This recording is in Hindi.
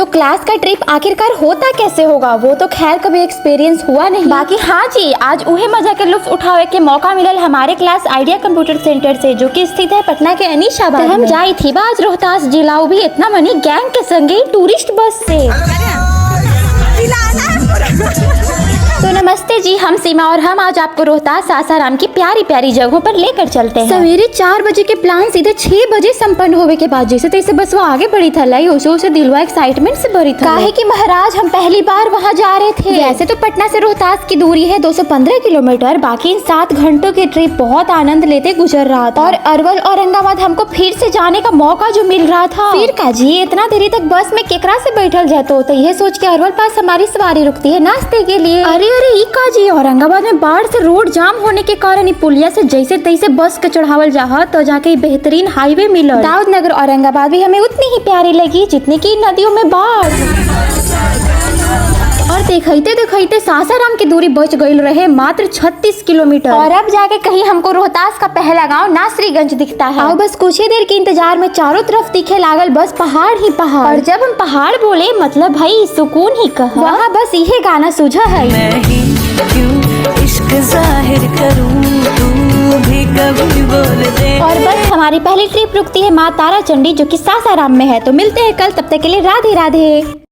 तो क्लास का ट्रिप आखिरकार होता कैसे होगा, वो तो खैर कभी एक्सपीरियंस हुआ नहीं। बाकी हाँ जी, आज उहे मजा के लुत्फ उठावे के मौका मिलल हमारे क्लास आइडिया कंप्यूटर सेंटर से, जो कि स्थित है पटना के अनीशाबाद में। हम जाई थी बाज रोहतास जिला, भी इतना मनी गैंग के संगे टूरिस्ट बस से। तो नमस्ते जी, हम सीमा और हम आज आपको रोहतास सासाराम की प्यारी प्यारी जगहों पर लेकर चलते हैं। सवेरे 4 बजे के प्लान सीधे 6 बजे संपन्न होने के बाद जैसे तैसे बस वो आगे बढ़ी था लाई, उसे दिलवा एक्साइटमेंट से भरी था। काहे कि महाराज हम पहली बार वहाँ जा रहे थे। वैसे तो पटना से रोहतास की दूरी है 215 किलोमीटर, बाकी इन 7 घंटों की ट्रिप बहुत आनंद लेते गुजर रहा था। और अरवल औरंगाबाद हमको फिर से जाने का मौका जो मिल रहा था। फिर काजी इतना देरी तक बस में केकरा से बैठल जाते होता, यह सोच के अरवल पास हमारी सवारी रुकती है नाश्ते के लिए। अरे काजी औरंगाबाद में बाढ़ से रोड जाम होने के कारण पुलिया से जैसे तैसे बस के चढ़ावल जा तो जाके बेहतरीन हाईवे मिला। दाऊद नगर औरंगाबाद भी हमें उतनी ही प्यारी लगी जितनी की नदियों में बाढ़। और देखते देखते सासाराम की दूरी बच गई रहे मात्र 36 किलोमीटर। और अब जाके कहीं हमको रोहतास का पहला गांव नासरीगंज दिखता है। और बस कुछ ही देर के इंतजार में चारों तरफ दिखे लागल बस पहाड़ ही पहाड़। और जब हम पहाड़ बोले मतलब भाई सुकून ही कहा। वहाँ बस यही गाना सूझा है, मैं ही क्यों इश्क जाहिर करूं, तू भी कभी बोल दे। और बस हमारी पहली ट्रिप रुकती है माँ तारा चंडी, जो कि सासाराम में है। तो मिलते हैं कल, तब तक के लिए राधे राधे।